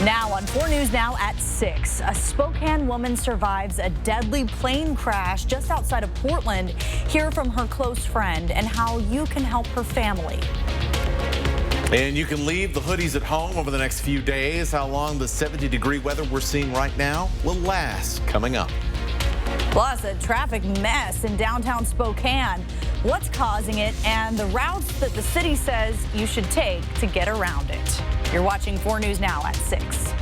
Now on 4 News Now at 6, a Spokane woman survives a deadly plane crash just outside of Portland. Hear from her close friend and how you can help her family. And you can leave the hoodies at home over the next few days. How long the 70-degree weather we're seeing right now will last, coming up. Plus, a traffic mess in downtown Spokane. What's causing it and the routes that the city says you should take to get around it. You're watching 4 News Now at 6.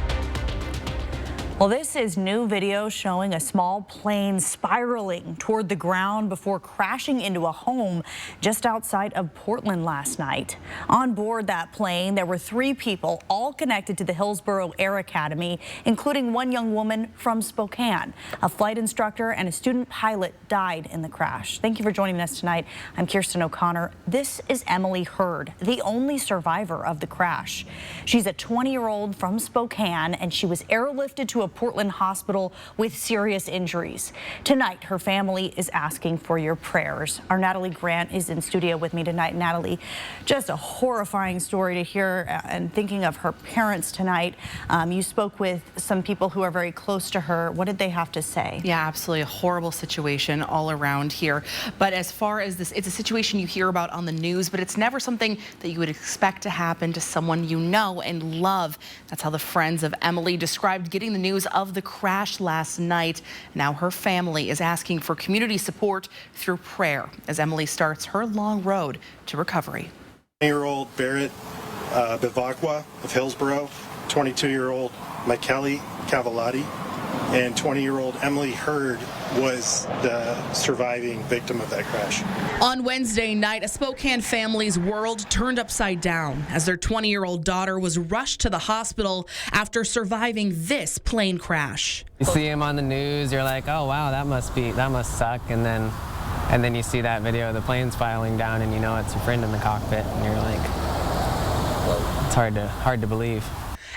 Well, this is new video showing a small plane spiraling toward the ground before crashing into a home just outside of Portland last night. On board that plane, there were 3 people, all connected to the Hillsborough Air Academy, including one young woman from Spokane. A flight instructor and a student pilot died in the crash. Thank you for joining us tonight. I'm Kirsten O'Connor. This is Emily Hurd, the only survivor of the crash. She's a 20-year-old from Spokane, and she was airlifted to a Portland hospital with serious injuries. Tonight, her family is asking for your prayers. Our Natalie Grant is in studio with me tonight. Natalie, just a horrifying story to hear, and thinking of her parents tonight. You spoke with some people who are very close to her. What did they have to say? Yeah, absolutely a horrible situation all around here. But as far as this, it's a situation you hear about on the news, but it's never something that you would expect to happen to someone you know and love. That's how the friends of Emily described getting the news of the crash last night. Now her family is asking for community support through prayer as Emily starts her long road to recovery. 20-year-old Barrett Bivacqua of Hillsborough, 22-year-old Michele Cavallati, and 20-year-old Emily Hurd was the surviving victim of that crash. On Wednesday night, a Spokane family's world turned upside down as their 20-year-old daughter was rushed to the hospital after surviving this plane crash. You see him on the news, you're like, oh wow, that must suck, and then you see that video of the planes filing down, and you know it's your friend in the cockpit, and you're like, it's hard to believe.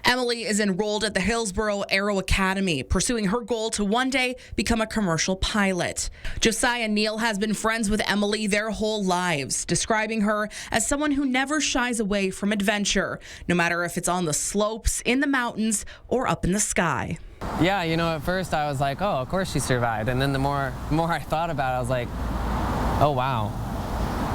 Emily is enrolled at the Hillsborough Aero Academy, pursuing her goal to one day become a commercial pilot. Josiah Neal has been friends with Emily their whole lives, describing her as someone who never shies away from adventure, no matter if it's on the slopes, in the mountains, or up in the sky. Yeah, you know, at first I was like, oh, of course she survived. And then the more I thought about it, I was like, oh, wow,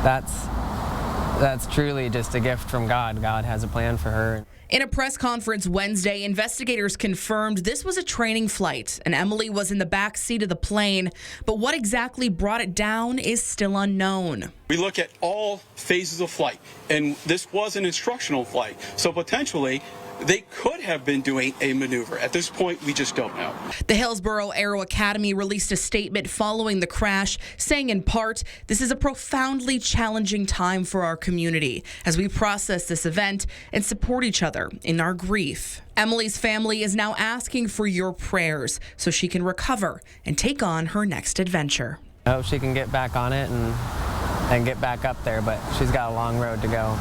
that's truly just a gift from God. God has a plan for her. In a press conference Wednesday, investigators confirmed this was a training flight and Emily was in the back seat of the plane. But what exactly brought it down is still unknown. We look at all phases of flight, and this was an instructional flight. So potentially, they could have been doing a maneuver. At this point, we just don't know. The Hillsborough Aero Academy released a statement following the crash, saying in part, this is a profoundly challenging time for our community as we process this event and support each other in our grief. Emily's family is now asking for your prayers so she can recover and take on her next adventure. I hope she can get back on it and get back up there, but she's got a long road to go.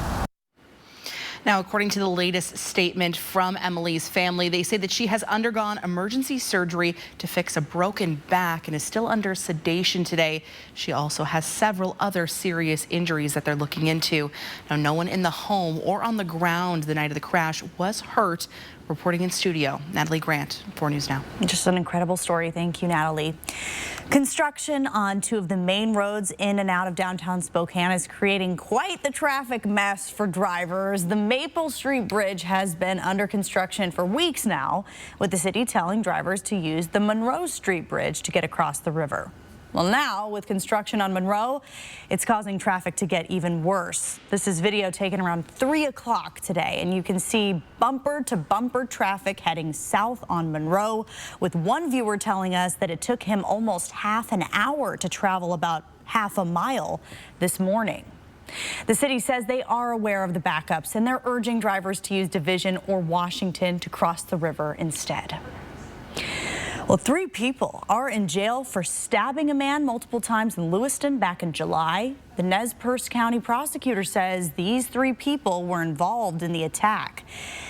Now, according to the latest statement from Emily's family, they say that she has undergone emergency surgery to fix a broken back and is still under sedation today. She also has several other serious injuries that they're looking into. Now, no one in the home or on the ground the night of the crash was hurt. Reporting in studio, Natalie Grant, 4 News Now. Just an incredible story. Thank you, Natalie. Construction on 2 of the main roads in and out of downtown Spokane is creating quite the traffic mess for drivers. The Maple Street Bridge has been under construction for weeks now, with the city telling drivers to use the Monroe Street Bridge to get across the river. Well, now, with construction on Monroe, it's causing traffic to get even worse. This is video taken around 3 o'clock today, and you can see bumper-to-bumper traffic heading south on Monroe, with one viewer telling us that it took him almost half an hour to travel about half a mile this morning. The city says they are aware of the backups, and they're urging drivers to use Division or Washington to cross the river instead. Well, 3 people are in jail for stabbing a man multiple times in Lewiston back in July. The Nez Perce County prosecutor says these 3 people were involved in the attack.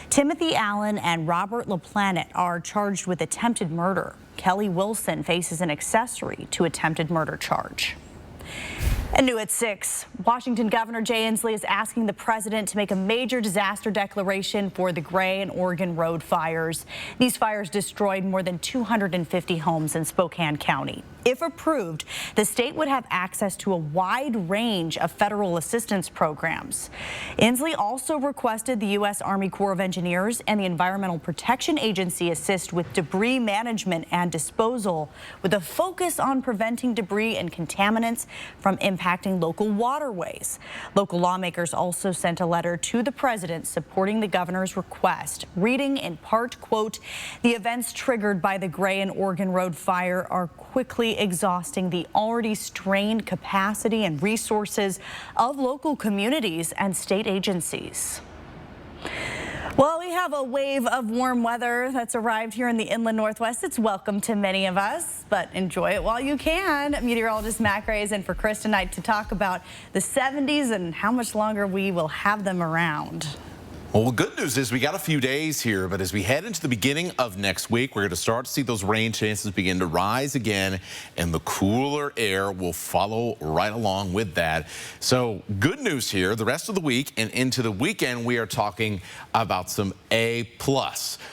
Timothy Allen and Robert LaPlanet are charged with attempted murder. Kelly Wilson faces an accessory to attempted murder charge. And new at 6, Washington Governor Jay Inslee is asking the president to make a major disaster declaration for the Gray and Oregon Road fires. These fires destroyed more than 250 homes in Spokane County. If approved, the state would have access to a wide range of federal assistance programs. Inslee also requested the U.S. Army Corps of Engineers and the Environmental Protection Agency assist with debris management and disposal, with a focus on preventing debris and contaminants from impacting local waterways. Local lawmakers also sent a letter to the president supporting the governor's request, reading in part, quote, "The events triggered by the Gray and Oregon Road fire are quickly exhausting the already strained capacity and resources of local communities and state agencies." Well, we have a wave of warm weather that's arrived here in the inland Northwest. It's welcome to many of us, but enjoy it while you can. Meteorologist Matt Gray is in for Chris tonight to talk about the 70s and how much longer we will have them around. Well, the good news is we got a few days here, but as we head into the beginning of next week, we're going to start to see those rain chances begin to rise again, and the cooler air will follow right along with that. So good news here. The rest of the week and into the weekend, we are talking about some A+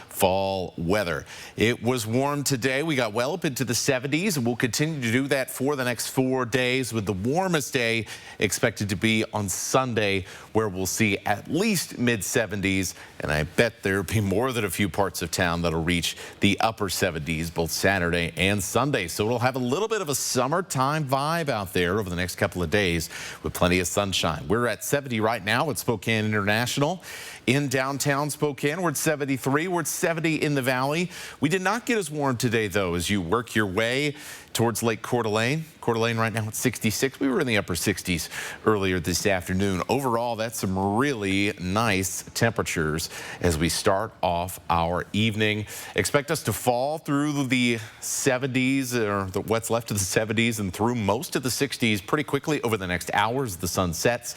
fall weather. It was warm today. We got well up into the 70s, and we'll continue to do that for the next 4 days, with the warmest day expected to be on Sunday, where we'll see at least mid-70s, and I bet there'll be more than a few parts of town that'll reach the upper 70s both Saturday and Sunday. So it'll have a little bit of a summertime vibe out there over the next couple of days with plenty of sunshine. We're at 70 right now at Spokane International. In downtown Spokane, we're at 73. We're at 70 in the valley. We did not get as warm today, though, as you work your way towards Lake Coeur d'Alene. Coeur d'Alene right now at 66. We were in the upper 60s earlier this afternoon. Overall, that's some really nice temperatures as we start off our evening. Expect us to fall through the 70s, or what's left of the 70s, and through most of the 60s pretty quickly over the next hours as the sun sets.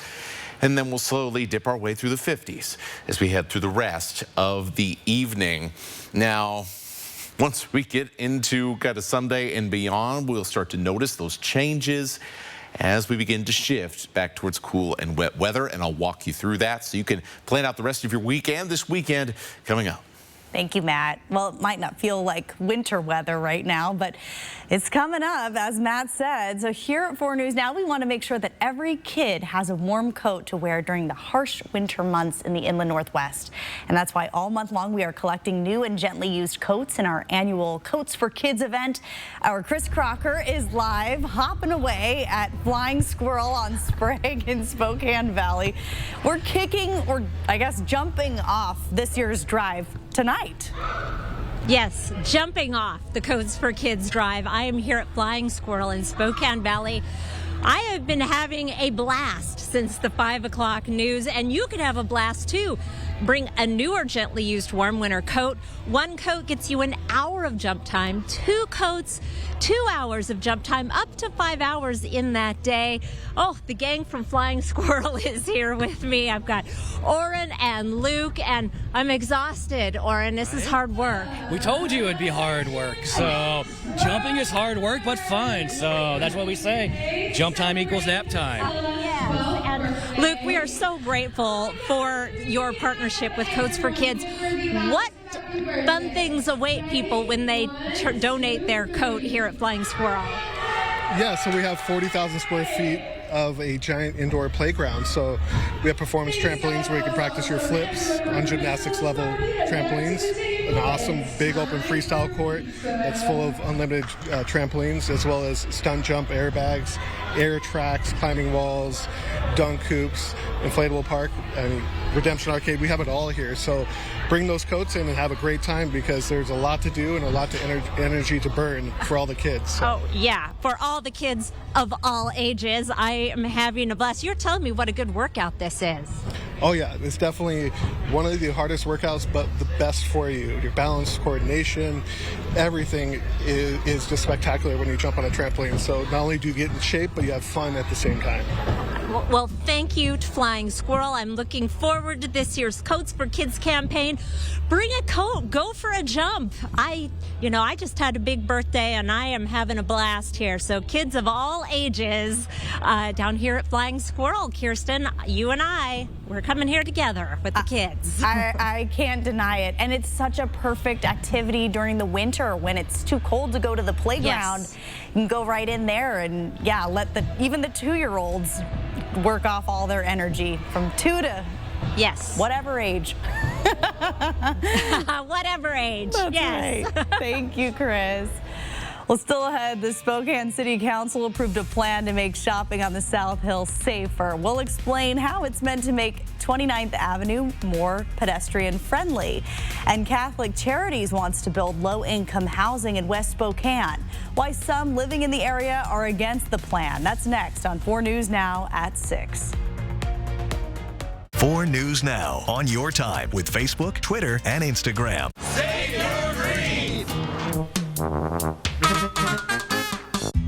And then we'll slowly dip our way through the 50s as we head through the rest of the evening. Now, once we get into kind of Sunday and beyond, we'll start to notice those changes as we begin to shift back towards cool and wet weather. And I'll walk you through that so you can plan out the rest of your weekend this weekend coming up. Thank you, Matt. Well, it might not feel like winter weather right now, but it's coming up, as Matt said. So here at 4 News Now, we want to make sure that every kid has a warm coat to wear during the harsh winter months in the inland Northwest. And that's why all month long we are collecting new and gently used coats in our annual Coats for Kids event. Our Chris Crocker is live, hopping away at Flying Squirrel on Sprague in Spokane Valley. We're kicking, or I guess jumping off this year's drive tonight. Yes, jumping off the Coats for Kids drive. I am here at Flying Squirrel in Spokane Valley. I have been having a blast since the 5 o'clock news, and you can have a blast too. Bring a newer gently used warm winter coat. 1 coat gets you an hour of jump time. 2 coats, 2 hours of jump time, up to 5 hours in that day. Oh, the gang from Flying Squirrel is here with me. I've got Oren and Luke, and I'm exhausted. Oren, this is hard work. We told you it'd be hard work. So jumping is hard work, but fun. So that's what we say. Jump time equals nap time. Yes, and Luke, we are so grateful for your partnership with Coats for Kids. What fun things await people when they donate their coat here at Flying Squirrel? Yeah, so we have 40,000 square feet of a giant indoor playground. So we have performance trampolines where you can practice your flips on gymnastics level trampolines. An awesome big open freestyle court that's full of unlimited trampolines, as well as stunt jump airbags, air tracks, climbing walls, dunk hoops, inflatable park, and Redemption Arcade. We have it all here. So bring those coats in and have a great time, because there's a lot to do and a lot of energy to burn for all the kids. So. Oh, yeah, for all the kids of all ages. I am having a blast. You're telling me what a good workout this is. Oh yeah, it's definitely one of the hardest workouts, but the best for you. Your balance, coordination, everything is just spectacular when you jump on a trampoline. So not only do you get in shape, but you have fun at the same time. Well, thank you to Flying Squirrel. I'm looking forward to this year's Coats for Kids campaign. Bring a coat, go for a jump. I just had a big birthday and I am having a blast here. So kids of all ages down here at Flying Squirrel, Kirsten, you and we're coming here together with the kids. I can't deny it. And it's such a perfect activity during the winter when it's too cold to go to the playground. Yes. You can go right in there and let even the 2-year-olds work off all their energy from 2 to whatever age. Whatever age. That's yes. Right. Thank you, Chris. Well, still ahead, the Spokane City Council approved a plan to make shopping on the South Hill safer. We'll explain how it's meant to make 29th Avenue more pedestrian friendly. And Catholic Charities wants to build low-income housing in West Spokane. Why some living in the area are against the plan. That's next on 4 News Now at 6. 4 News Now on your time with Facebook, Twitter, and Instagram. Save your dream!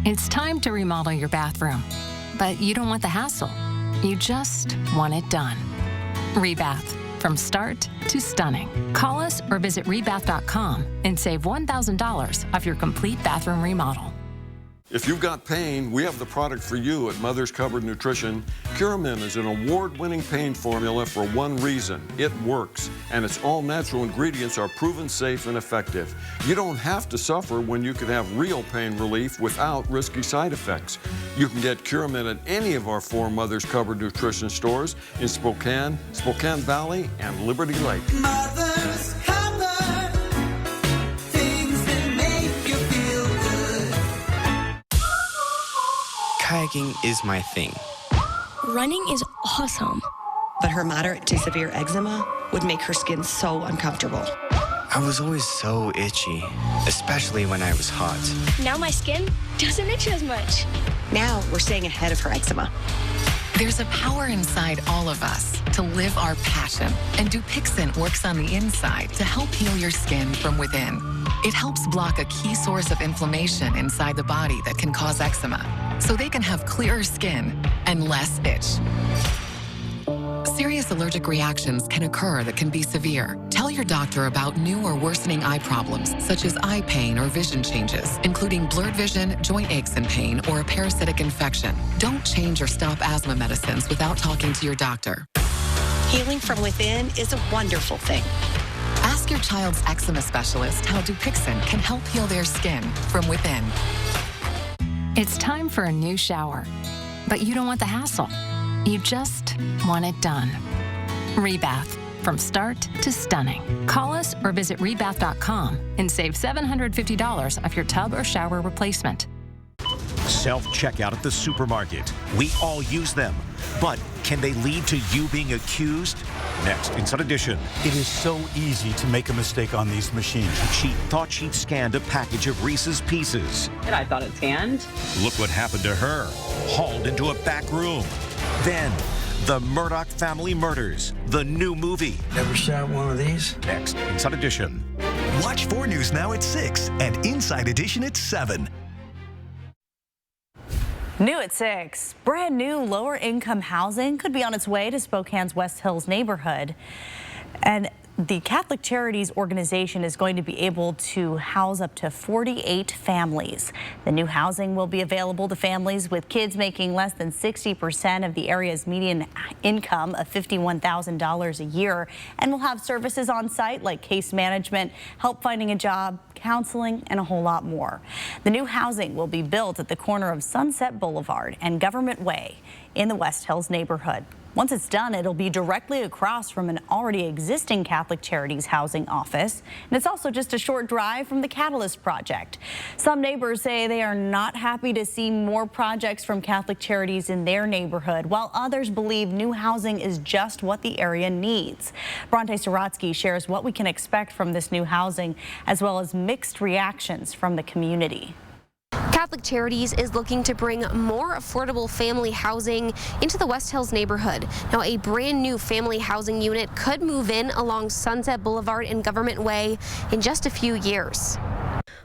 It's time to remodel your bathroom, but you don't want the hassle. You just want it done. Rebath, from start to stunning. Call us or visit rebath.com and save $1,000 off your complete bathroom remodel. If you've got pain, we have the product for you at Mother's Cupboard Nutrition. Curamin is an award-winning pain formula for one reason. It works, and its all-natural ingredients are proven safe and effective. You don't have to suffer when you can have real pain relief without risky side effects. You can get Curamin at any of our 4 Mother's Cupboard Nutrition stores in Spokane, Spokane Valley, and Liberty Lake. Mother's Cupboard, things that make you feel good. Kayaking is my thing. Running is awesome. But her moderate to severe eczema would make her skin so uncomfortable. I was always so itchy, especially when I was hot. Now my skin doesn't itch as much. Now we're staying ahead of her eczema. There's a power inside all of us to live our passion, and Dupixent works on the inside to help heal your skin from within. It helps block a key source of inflammation inside the body that can cause eczema, so they can have clearer skin and less itch. Serious allergic reactions can occur that can be severe. Tell your doctor about new or worsening eye problems, such as eye pain or vision changes, including blurred vision, joint aches and pain, or a parasitic infection. Don't change or stop asthma medicines without talking to your doctor. Healing from within is a wonderful thing. Ask your child's eczema specialist how Dupixent can help heal their skin from within. It's time for a new shower, but you don't want the hassle. You just want it done. Rebath, from start to stunning. Call us or visit rebath.com and save $750 off your tub or shower replacement. Self-checkout at the supermarket. We all use them. But can they lead to you being accused? Next, Inside Edition. It is so easy to make a mistake on these machines. She thought she'd scanned a package of Reese's Pieces. And I thought it scanned. Look what happened to her. Hauled into a back room. Then, the Murdoch Family Murders, the new movie. Ever shot one of these? Next, Inside Edition. Watch 4 News Now at 6 and Inside Edition at 7. New at 6, brand new lower income housing could be on its way to Spokane's West Hills neighborhood. And the Catholic Charities organization is going to be able to house up to 48 families. The new housing will be available to families with kids making less than 60% of the area's median income of $51,000 a year, and will have services on site like case management, help finding a job, counseling, and a whole lot more. The new housing will be built at the corner of Sunset Boulevard and Government Way in the West Hills neighborhood. Once it's done, it'll be directly across from an already existing Catholic Charities housing office. And it's also just a short drive from the Catalyst project. Some neighbors say they are not happy to see more projects from Catholic Charities in their neighborhood, while others believe new housing is just what the area needs. Bronte Sorotsky shares what we can expect from this new housing, as well as mixed reactions from the community. Catholic Charities is looking to bring more affordable family housing into the West Hills neighborhood. Now, a brand new family housing unit could move in along Sunset Boulevard and Government Way in just a few years.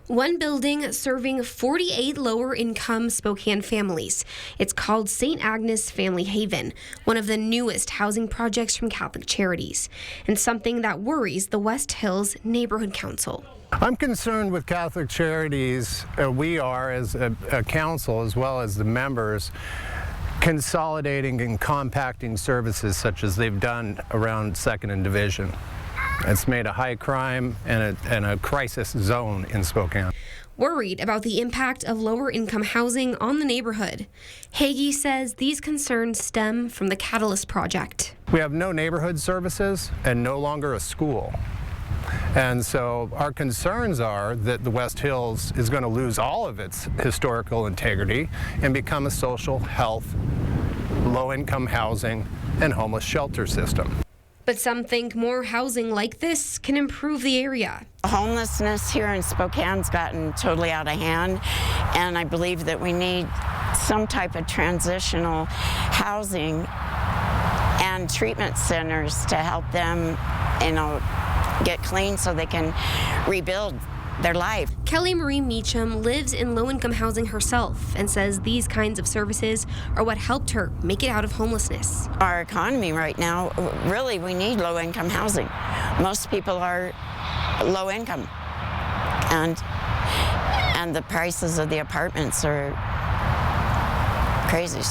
One building serving 48 lower-income Spokane families. It's called St. Agnes Family Haven, one of the newest housing projects from Catholic Charities, and something that worries the West Hills Neighborhood Council. I'm concerned with Catholic Charities. We are, as a council, as well as the members, consolidating and compacting services such as they've done around 2nd and Division. It's made a high crime and a crisis zone in Spokane. Worried about the impact of lower income housing on the neighborhood, Hagee says these concerns stem from the Catalyst project. We have no neighborhood services and no longer a school. And so our concerns are that the West Hills is going to lose all of its historical integrity and become a social, health, low-income housing, and homeless shelter system. But some think more housing like this can improve the area. Homelessness here in Spokane's gotten totally out of hand, and I believe that we need some type of transitional housing and treatment centers to help them, get clean so they can rebuild their life. Kelly Marie Meacham lives in low-income housing herself and says these kinds of services are what helped her make it out of homelessness. Our economy right now, really, we need low-income housing. Most people are low income, and the prices of the apartments are crazy.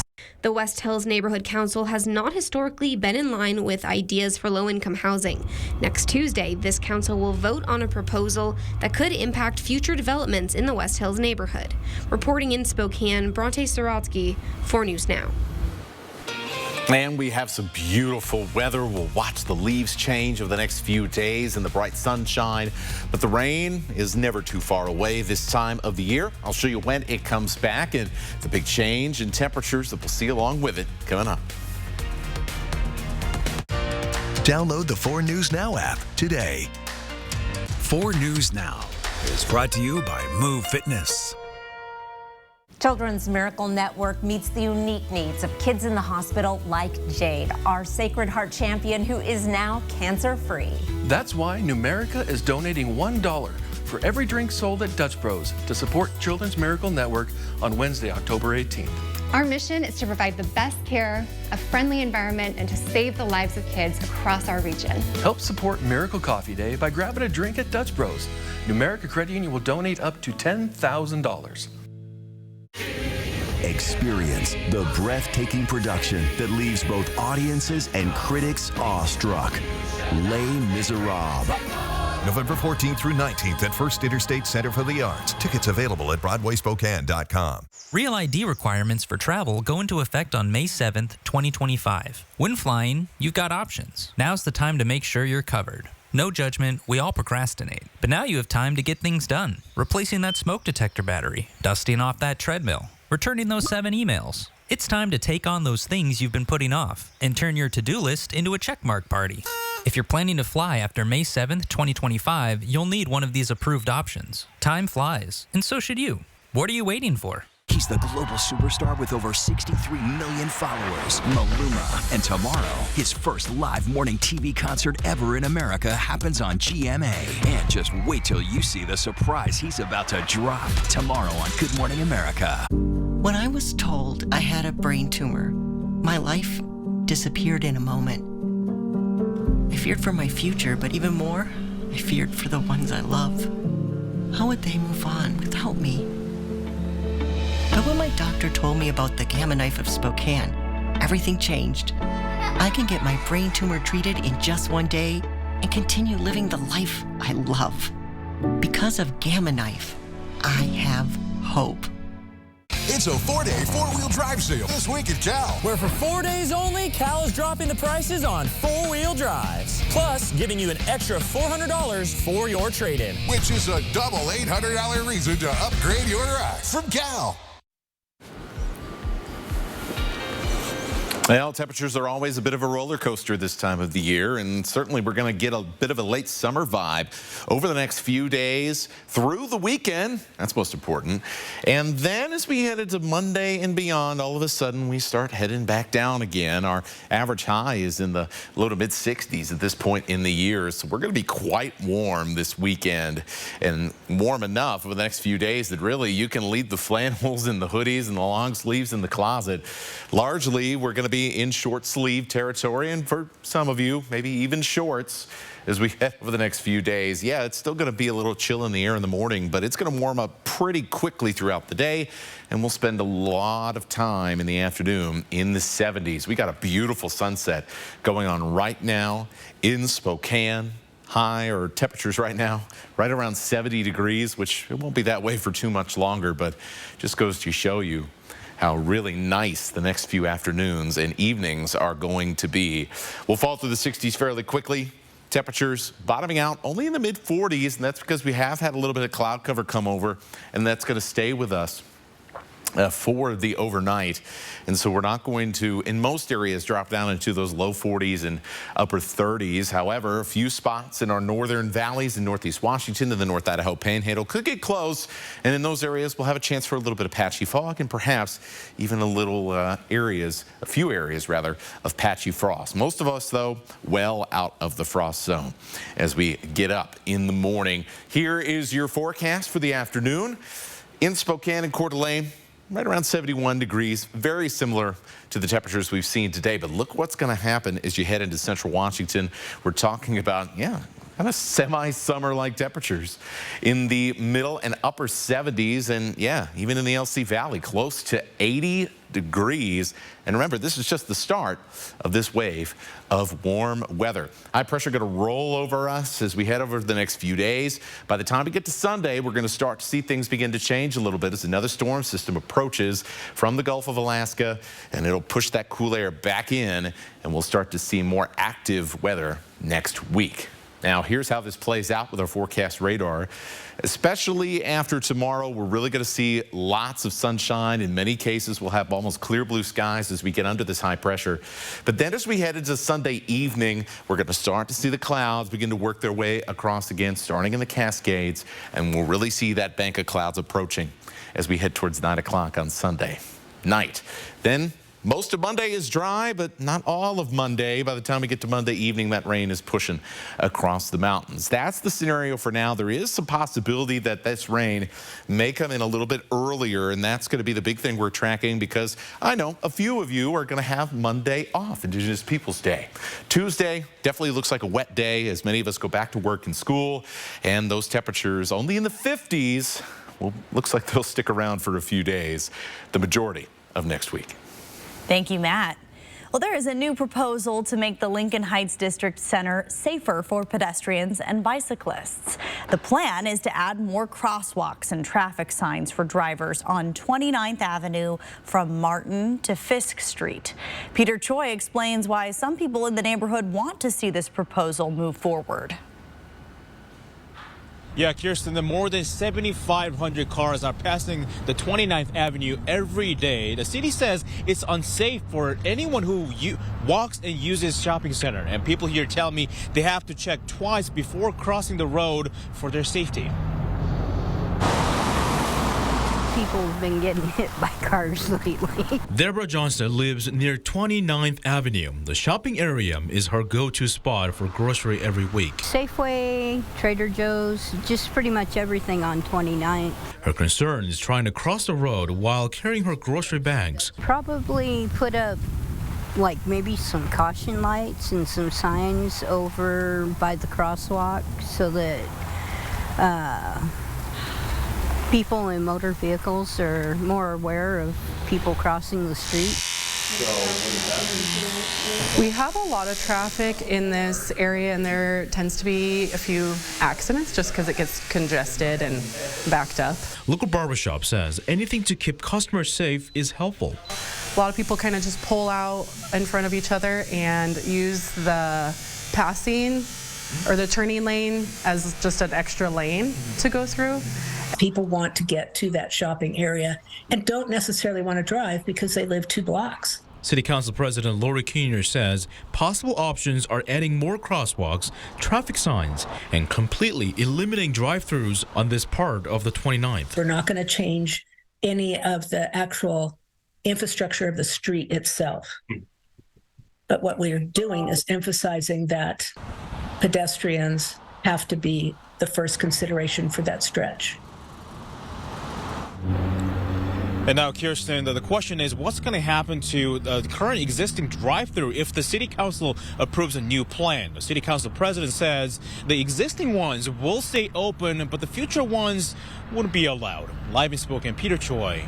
The West Hills Neighborhood Council has not historically been in line with ideas for low-income housing. Next Tuesday, this council will vote on a proposal that could impact future developments in the West Hills neighborhood. Reporting in Spokane, Bronte Sorotsky, 4 News Now. And we have some beautiful weather. We'll watch the leaves change over the next few days and the bright sunshine. But the rain is never too far away this time of the year. I'll show you when it comes back and the big change in temperatures that we'll see along with it coming up. Download the 4 News Now app today. 4 News Now is brought to you by Move Fitness. Children's Miracle Network meets the unique needs of kids in the hospital like Jade, our Sacred Heart champion who is now cancer-free. That's why Numerica is donating $1 for every drink sold at Dutch Bros to support Children's Miracle Network on Wednesday, October 18th. Our mission is to provide the best care, a friendly environment, and to save the lives of kids across our region. Help support Miracle Coffee Day by grabbing a drink at Dutch Bros. Numerica Credit Union will donate up to $10,000. Experience the breathtaking production that leaves both audiences and critics awestruck. Les Miserables. November 14th through 19th at First Interstate Center for the Arts. Tickets available at BroadwaySpokane.com. Real ID requirements for travel go into effect on May 7th, 2025. When flying, you've got options. Now's the time to make sure you're covered. No judgment, we all procrastinate. But now you have time to get things done. Replacing that smoke detector battery, dusting off that treadmill, returning those 7 emails. It's time to take on those things you've been putting off and turn your to-do list into a checkmark party. If you're planning to fly after May 7th, 2025, you'll need one of these approved options. Time flies, and so should you. What are you waiting for? He's the global superstar with over 63 million followers, Maluma. And tomorrow, his first live morning TV concert ever in America happens on GMA. And just wait till you see the surprise he's about to drop tomorrow on Good Morning America. When I was told I had a brain tumor, my life disappeared in a moment. I feared for my future, but even more, I feared for the ones I love. How would they move on without me? But when my doctor told me about the Gamma Knife of Spokane, everything changed. I can get my brain tumor treated in just 1 day and continue living the life I love. Because of Gamma Knife, I have hope. It's a 4-day four-wheel drive sale this week at Cal. Where for 4 days only, Cal is dropping the prices on four-wheel drives. Plus, giving you an extra $400 for your trade-in. Which is a double $800 reason to upgrade your drive from Cal. Well, temperatures are always a bit of a roller coaster this time of the year, and certainly we're going to get a bit of a late summer vibe over the next few days through the weekend. That's most important. And then as we head into Monday and beyond, all of a sudden we start heading back down again. Our average high is in the low to mid 60s at this point in the year, so we're going to be quite warm this weekend, and warm enough over the next few days that really you can leave the flannels and the hoodies and the long sleeves in the closet. Largely, we're going to be in short sleeve territory, and for some of you, maybe even shorts as we head over the next few days. Yeah, it's still going to be a little chill in the air in the morning, but it's going to warm up pretty quickly throughout the day, and we'll spend a lot of time in the afternoon in the 70s. We got a beautiful sunset going on right now in Spokane. High or temperatures right now right around 70 degrees, which it won't be that way for too much longer, but just goes to show you how really nice the next few afternoons and evenings are going to be. We'll fall through the 60s fairly quickly. Temperatures bottoming out only in the mid 40s, and that's because we have had a little bit of cloud cover come over, and that's going to stay with us for the overnight. And so we're not going to, in most areas, drop down into those low 40s and upper 30s. However, a few spots in our northern valleys in northeast Washington and the North Idaho Panhandle could get close. And in those areas, we'll have a chance for a little bit of patchy fog and perhaps even a few areas rather, of patchy frost. Most of us, though, well out of the frost zone as we get up in the morning. Here is your forecast for the afternoon. In Spokane and Coeur d'Alene, right around 71 degrees, very similar to the temperatures we've seen today. But look what's going to happen as you head into central Washington. We're talking about, kind of semi-summer-like temperatures in the middle and upper 70s. And even in the LC Valley, close to 80 degrees. And remember, this is just the start of this wave of warm weather. High pressure going to roll over us as we head over the next few days. By the time we get to Sunday, we're going to start to see things begin to change a little bit as another storm system approaches from the Gulf of Alaska, and it'll push that cool air back in, and we'll start to see more active weather next week. Now, here's how this plays out with our forecast radar. Especially after tomorrow, we're really going to see lots of sunshine. In many cases, we'll have almost clear blue skies as we get under this high pressure. But then as we head into Sunday evening, we're going to start to see the clouds begin to work their way across again, starting in the Cascades. And we'll really see that bank of clouds approaching as we head towards 9 o'clock on Sunday night. Then most of Monday is dry, but not all of Monday. By the time we get to Monday evening, that rain is pushing across the mountains. That's the scenario for now. There is some possibility that this rain may come in a little bit earlier, and that's going to be the big thing we're tracking, because I know a few of you are going to have Monday off, Indigenous Peoples Day. Tuesday definitely looks like a wet day as many of us go back to work and school, and those temperatures only in the 50s, well, looks like they'll stick around for a few days, the majority of next week. Thank you, Matt. Well, there is a new proposal to make the Lincoln Heights District Center safer for pedestrians and bicyclists. The plan is to add more crosswalks and traffic signs for drivers on 29th Avenue from Martin to Fisk Street. Peter Choi explains why some people in the neighborhood want to see this proposal move forward. Yeah, Kirsten, the more than 7,500 cars are passing the 29th Avenue every day. The city says it's unsafe for anyone who walks and uses shopping center. And people here tell me they have to check twice before crossing the road for their safety. People have been getting hit by cars lately. Deborah Johnston lives near 29th Avenue. The shopping area is her go-to spot for grocery every week. Safeway, Trader Joe's, just pretty much everything on 29th. Her concern is trying to cross the road while carrying her grocery bags. Probably put up like maybe some caution lights and some signs over by the crosswalk so that people in motor vehicles are more aware of people crossing the street. We have a lot of traffic in this area, and there tends to be a few accidents just because it gets congested and backed up. Local barbershop says anything to keep customers safe is helpful. A lot of people kind of just pull out in front of each other and use the passing or the turning lane as just an extra lane to go through. People want to get to that shopping area and don't necessarily want to drive because they live 2 blocks. City Council President Lori Keener says possible options are adding more crosswalks, traffic signs, and completely eliminating drive-thrus on this part of the 29th. We're not going to change any of the actual infrastructure of the street itself. But what we're doing is emphasizing that pedestrians have to be the first consideration for that stretch. And now, Kirsten, the question is, what's going to happen to the current existing drive-thru if the City Council approves a new plan? The City Council President says the existing ones will stay open, but the future ones wouldn't be allowed. Live in Spokane, Peter Choi,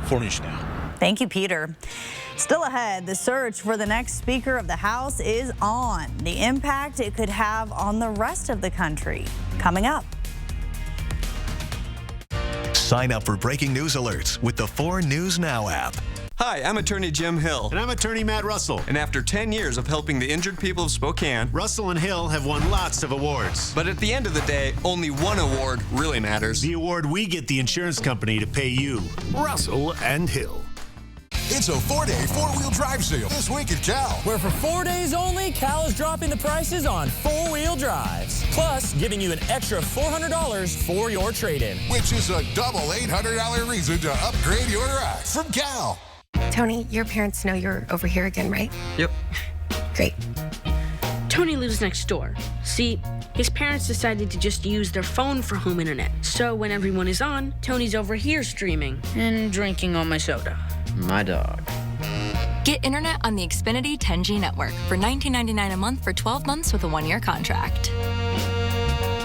4 News Now. Thank you, Peter. Still ahead, the search for the next Speaker of the House is on. The impact it could have on the rest of the country. Coming up. Sign up for breaking news alerts with the 4 News Now app. Hi, I'm attorney Jim Hill. And I'm attorney Matt Russell. And after 10 years of helping the injured people of Spokane, Russell and Hill have won lots of awards. But at the end of the day, only one award really matters. The award we get the insurance company to pay you. Russell and Hill. It's a 4-day four-wheel drive sale this week at Cal. Where for 4 days only, Cal is dropping the prices on four-wheel drives. Plus, giving you an extra $400 for your trade-in. Which is a double $800 reason to upgrade your ride from Cal. Tony, your parents know you're over here again, right? Yep. Great. Tony lives next door. See, his parents decided to just use their phone for home internet. So when everyone is on, Tony's over here streaming and drinking all my soda. My dog. Get internet on the Xfinity 10G network for $19.99 a month for 12 months with a 1-year contract.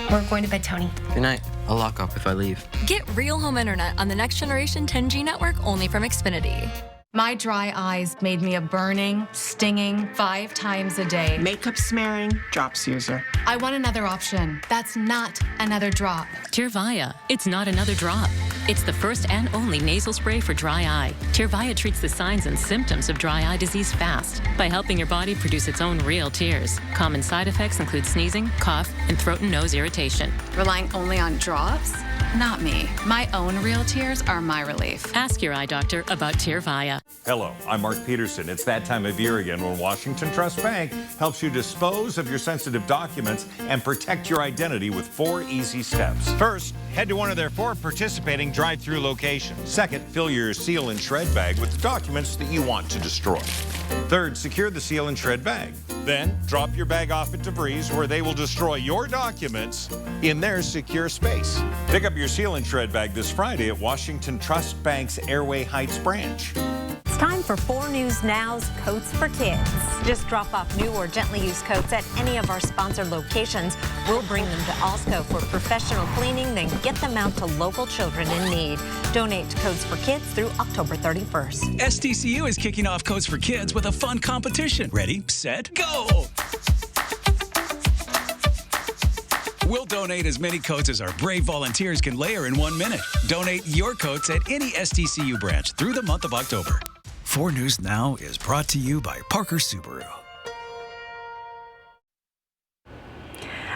We're going to bed, Tony. Good night. I'll lock up if I leave. Get real home internet on the next generation 10G network only from Xfinity. My dry eyes made me a burning, stinging 5 times a day. Makeup smearing, drops user. I want another option. That's not another drop. Tyrvaya. It's not another drop. It's the first and only nasal spray for dry eye. Tyrvaya treats the signs and symptoms of dry eye disease fast by helping your body produce its own real tears. Common side effects include sneezing, cough, and throat and nose irritation. Relying only on drops? Not me. My own real tears are my relief. Ask your eye doctor about Tyrvaya. Hello, I'm Mark Peterson. It's that time of year again when Washington Trust Bank helps you dispose of your sensitive documents and protect your identity with 4 easy steps. First, head to one of their 4 participating drive-through locations. Second, fill your seal and shred bag with the documents that you want to destroy. Third, secure the seal and shred bag. Then, drop your bag off at Debris where they will destroy your documents in their secure space. Pick up your seal and shred bag this Friday at Washington Trust Bank's Airway Heights branch. It's time for 4 News Now's Coats for Kids. Just drop off new or gently used coats at any of our sponsored locations. We'll bring them to Alsco for professional cleaning, then get them out to local children in need. Donate to Coats for Kids through October 31st. SDCU is kicking off Coats for Kids with a fun competition. Ready, set, go! We'll donate as many coats as our brave volunteers can layer in 1 minute. Donate your coats at any SDCU branch through the month of October. 4 News Now is brought to you by Parker Subaru.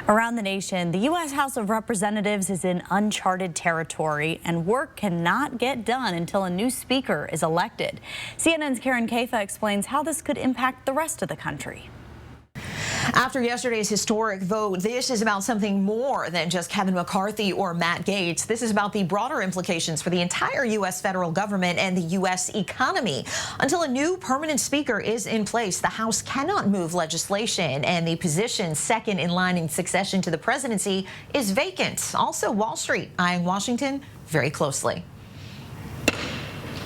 Around the nation, the U.S. House of Representatives is in uncharted territory, and work cannot get done until a new speaker is elected. CNN's Karen Kafa explains how this could impact the rest of the country. After yesterday's historic vote, this is about something more than just Kevin McCarthy or Matt Gaetz. This is about the broader implications for the entire U.S. federal government and the U.S. economy. Until a new permanent speaker is in place, the House cannot move legislation, and the position second in line in succession to the presidency is vacant. Also, Wall Street eyeing Washington very closely.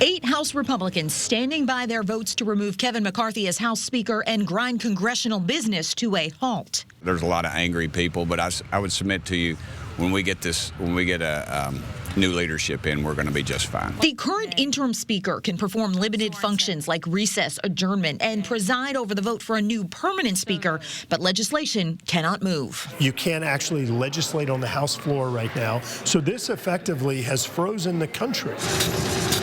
8 House Republicans standing by their votes to remove Kevin McCarthy as House Speaker and grind congressional business to a halt. There's a lot of angry people, but I would submit to you, when we get a new leadership in, we're going to be just fine. The current interim speaker can perform limited functions like recess, adjournment, and preside over the vote for a new permanent speaker, but legislation cannot move. You can't actually legislate on the House floor right now, so this effectively has frozen the country.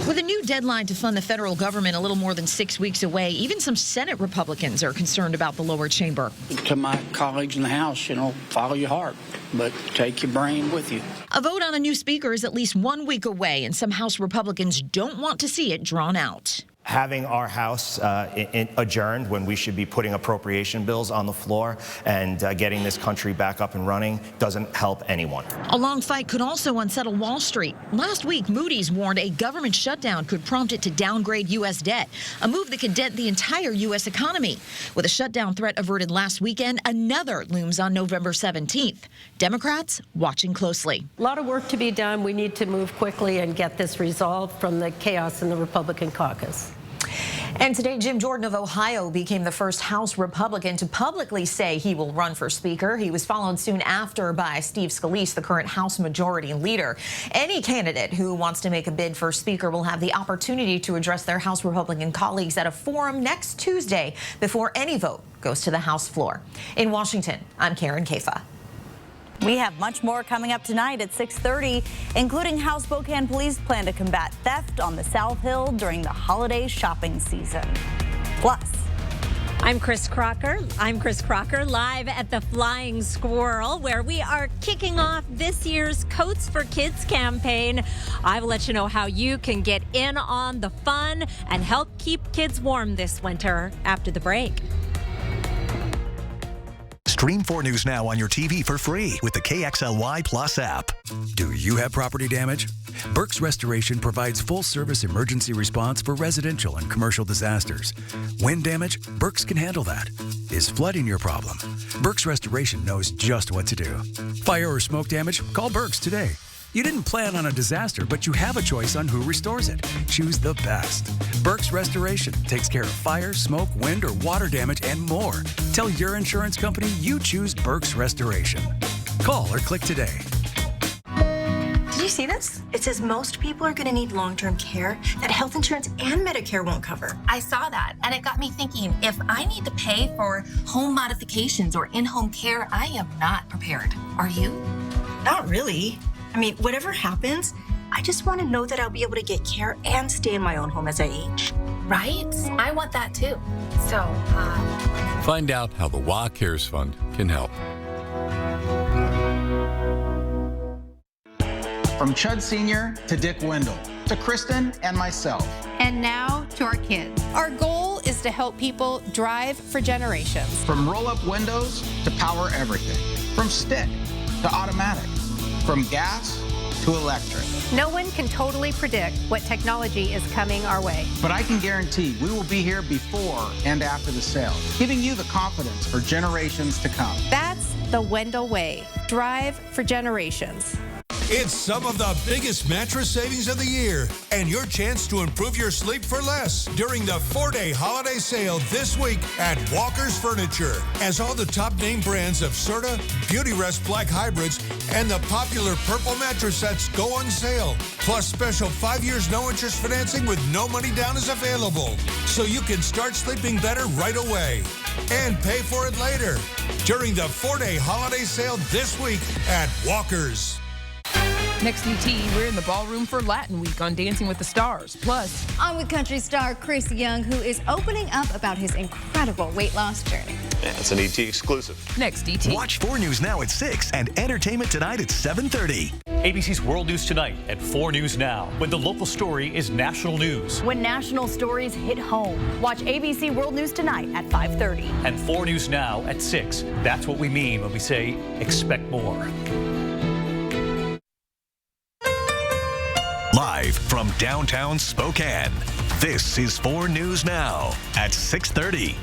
With a new deadline to fund the federal government a little more than 6 weeks away, even some Senate Republicans are concerned about the lower chamber. To my colleagues in the House, follow your heart, but take your brain with you. A vote on a new speaker is at least 1 week away, and some House Republicans don't want to see it drawn out. Having our House adjourned when we should be putting appropriation bills on the floor and getting this country back up and running doesn't help anyone. A long fight could also unsettle Wall Street. Last week, Moody's warned a government shutdown could prompt it to downgrade U.S. debt, a move that could dent the entire U.S. economy. With a shutdown threat averted last weekend, another looms on November 17th. Democrats watching closely. A lot of work to be done. We need to move quickly and get this resolved from the chaos in the Republican caucus. And today, Jim Jordan of Ohio became the first House Republican to publicly say he will run for Speaker. He was followed soon after by Steve Scalise, the current House Majority Leader. Any candidate who wants to make a bid for Speaker will have the opportunity to address their House Republican colleagues at a forum next Tuesday before any vote goes to the House floor. In Washington, I'm Karen Kafa. We have much more coming up tonight at 6:30, including how Spokane police plan to combat theft on the South Hill during the holiday shopping season. Plus, I'm Chris Crocker, live at the Flying Squirrel, where we are kicking off this year's Coats for Kids campaign. I will let you know how you can get in on the fun and help keep kids warm this winter after the break. Stream 4 News Now on your TV for free with the KXLY Plus app. Do you have property damage? Burke's Restoration provides full-service emergency response for residential and commercial disasters. Wind damage? Burke's can handle that. Is flooding your problem? Burke's Restoration knows just what to do. Fire or smoke damage? Call Burke's today. You didn't plan on a disaster, but you have a choice on who restores it. Choose the best. Burke's Restoration takes care of fire, smoke, wind, or water damage and more. Tell your insurance company you choose Burke's Restoration. Call or click today. Did you see this? It says most people are going to need long-term care that health insurance and Medicare won't cover. I saw that, and it got me thinking, if I need to pay for home modifications or in-home care, I am not prepared. Are you? Not really. I mean, whatever happens, I just want to know that I'll be able to get care and stay in my own home as I age. Right? I want that too. So, Find out how the WA Cares Fund can help. From Chud Sr. to Dick Wendell, to Kristen and myself. And now to our kids. Our goal is to help people drive for generations. From roll-up windows to power everything. From stick to automatic. From gas to electric. No one can totally predict what technology is coming our way. But I can guarantee we will be here before and after the sale, giving you the confidence for generations to come. That's the Wendell way. Drive for generations. It's some of the biggest mattress savings of the year and your chance to improve your sleep for less during the 4-day holiday sale this week at Walker's Furniture. As all the top name brands of Serta, Beautyrest Black Hybrids, and the popular purple mattress sets go on sale. Plus special 5 years no interest financing with no money down is available. So you can start sleeping better right away and pay for it later during the 4-day holiday sale this week at Walker's. Next UT, we're in the ballroom for Latin Week on Dancing with the Stars. Plus, I'm with country star Chris Young, who is opening up about his incredible weight loss journey. Yeah, it's an ET exclusive. Next ET. Watch 4 News Now at 6 and Entertainment Tonight at 7:30. ABC's World News Tonight at 4 News Now, when the local story is national news. when national stories hit home. Watch ABC World News Tonight at 5:30. And 4 News Now at 6. That's what we mean when we say expect more. Live from downtown Spokane, this is 4 News Now at 6:30.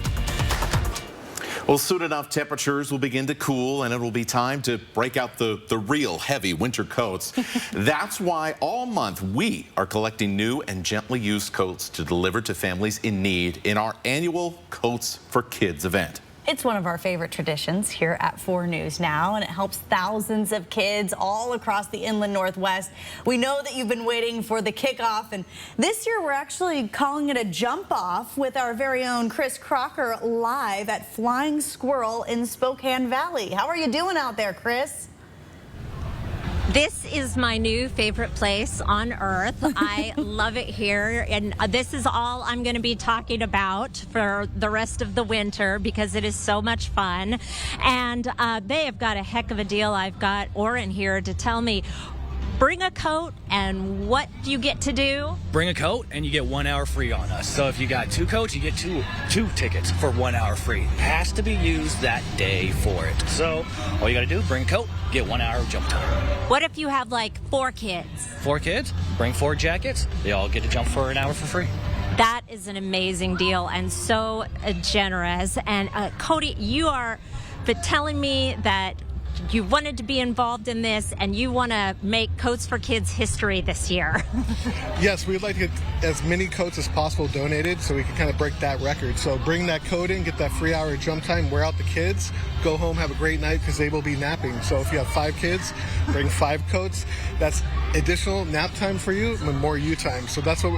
Well, soon enough, temperatures will begin to cool, and it will be time to break out the real heavy winter coats. That's why all month we are collecting new and gently used coats to deliver to families in need in our annual Coats for Kids event. It's one of our favorite traditions here at 4 News Now, and it helps thousands of kids all across the inland Northwest. We know that you've been waiting for the kickoff, and this year we're actually calling it a jump off with our very own Chris Crocker live at Flying Squirrel in Spokane Valley. How are you doing out there, Chris? This is my new favorite place on earth. I love it here, and this is all I'm going to be talking about for the rest of the winter because it is so much fun. And they have got a heck of a deal. I've got Oren here to tell me bring a coat, and what do you get to do? Bring a coat and you get 1 hour free on us. So if you got 2 coats, you get two tickets for 1 hour free. Has to be used that day for it. So all you got to do, bring a coat, get 1 hour jump time. What if you have like 4 kids? 4 kids, bring 4 jackets. They all get to jump for an hour for free. That is an amazing deal and so generous. And Cody, you are telling me that you wanted to be involved in this and you want to make Coats for Kids history this year. Yes, we'd like to get as many coats as possible donated so we can kind of break that record. So bring that coat in, get that free hour jump time, wear out the kids, go home, have a great night because they will be napping. So if you have 5 kids, bring 5 coats. That's additional nap time for you and more you time. So that's what